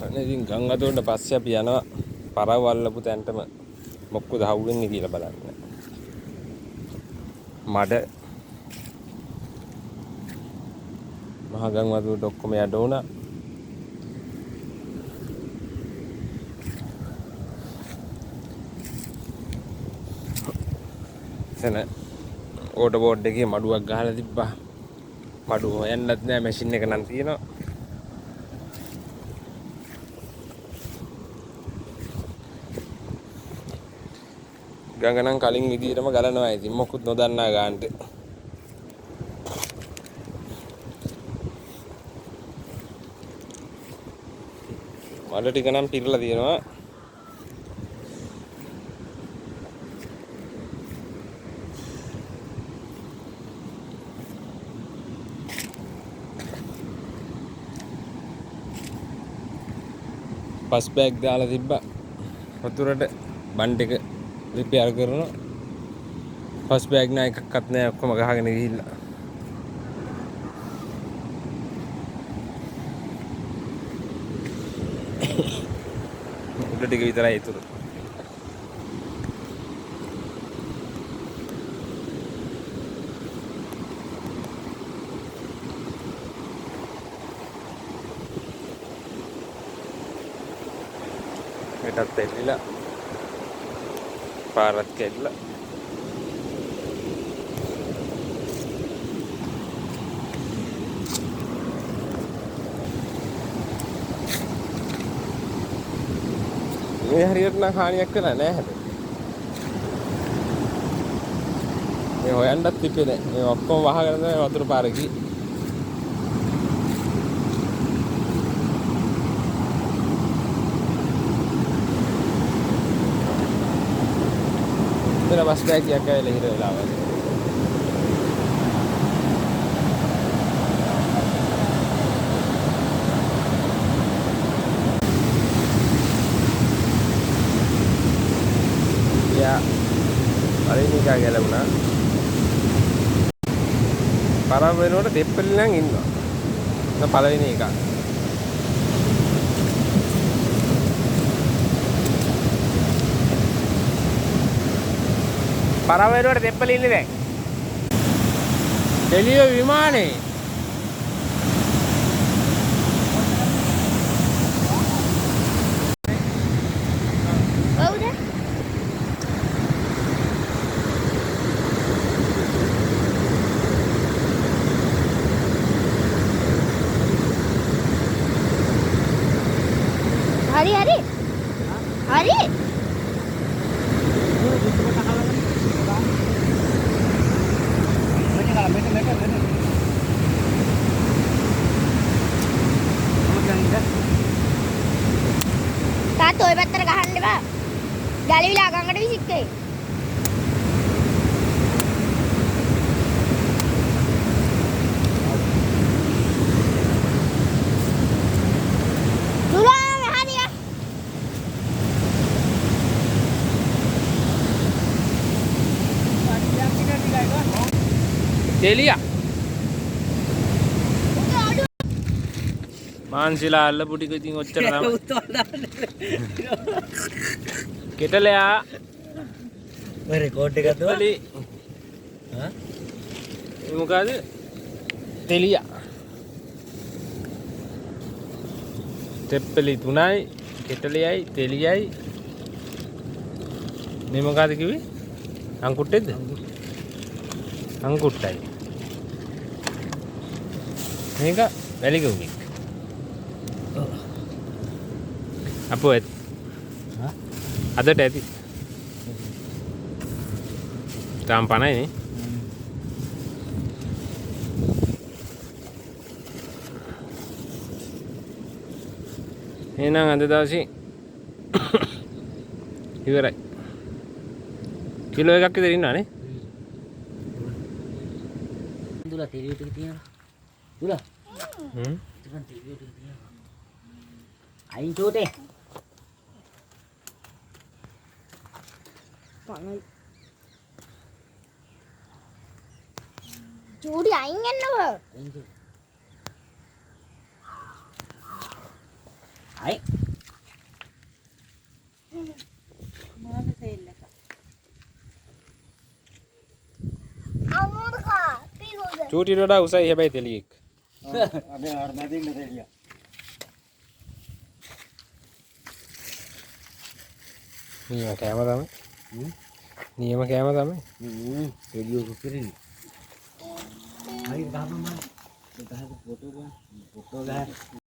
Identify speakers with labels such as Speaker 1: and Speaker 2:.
Speaker 1: අනේ ඉතින් ගංගාතෝට පස්සේ අපි යනවා පරවල්ලපු තැනටම මොකද හවුවෙන්නේ කියලා බලන්න. මඩ මහ ගංගාතෝට ඔක්කොම යට වුණා. එතන ඕටෝ බෝඩ් එකේ මඩුවක් ගහලා තිබ්බා. මඩුව හොයන්නත් නෑ මැෂින් එක නම් තියෙනවා. ගඟ නම් කලින් විදියටම ගලනවා ඉතින් මොකුත් නොදන්නා ගානට. මඩ ටික නම් පිරලා තියෙනවා. පස් බෑග් දාලා තිබ්බා. වතුරට බන්ඩ් එක රිපෙයාර් කරනවා. පස් බෑග් නෑ එකක්වත් නෑ ඔක්කොම ගහගෙන ගිහිල්ලා. උඩ ටික විතරයි ඉතුරු. මෙතත් එල්ලලා පාරත් කෙල්ල මේ හරියට නම් හානියක් වෙලා නැහැ හැබැයි. මේ හොයන්නත් තිබ්බේ නෑ. මේ ඔක්කොම වහගෙන තමයි වතුර පාරේ ගියේ. ඉතින් බස් බෑග් එකක් ඇවිල්ලා හිර වෙලා වගේ. යා පළවෙනි එක ගැලුණා. පරම වෙනකොට දෙප්පලි නම් ඉන්නවා. දැන් පළවෙනි එක. පරම වෙනකොට දෙප්පලි ඉන්නේ දැන්. එළිය විමානේ.
Speaker 2: Hari hari. Hari. තාත්තා ඔය පැත්තට ගහන්න එපා. ගැලවිලා ගඟට විසික්කේ.
Speaker 1: Delia. මාන්සිලා අල්ලපු ටික ඉතින් ඔච්චර තමයි. කෙටලයා
Speaker 3: මේ රෙකෝඩ් එකක් දුවලි.
Speaker 1: හා? මේ මොකද? තෙලියා. තෙප්පලි 3යි, කෙටලයයි, තෙලියයි. මේ මොකද කිව්වේ? අංකුට්ටේද? අංකුට්ටයි. මේක වැලිගොම්මික්. අපෝ ඇති.
Speaker 3: හා?
Speaker 1: අදට ඇති. තාම 50යි නේ. එහෙනම් අද දවසේ ඉවරයි. කිලෝ එකක් විතර ඉන්නවා නේ.
Speaker 3: දුලා තෙලිය ටික තියනවා. දුලා.
Speaker 1: හ්ම්.
Speaker 3: ටිකක් තෙලිය ටික තියනවා. අයින් චෝටේ.
Speaker 2: Pangal. Jodi aing යන්නව.
Speaker 3: අයි
Speaker 2: අමුද කා පීගොද
Speaker 1: චූටිට වඩා උසයි හැබැයි තෙලියෙක්.
Speaker 4: අපි අර මැදින් දෙලියා.
Speaker 1: නියම කෑම තමයි. නියම කෑම තමයි.
Speaker 3: රේඩියෝ කුකරේ අයි ගහපන් මම ගහපන් ෆොටෝ ගහ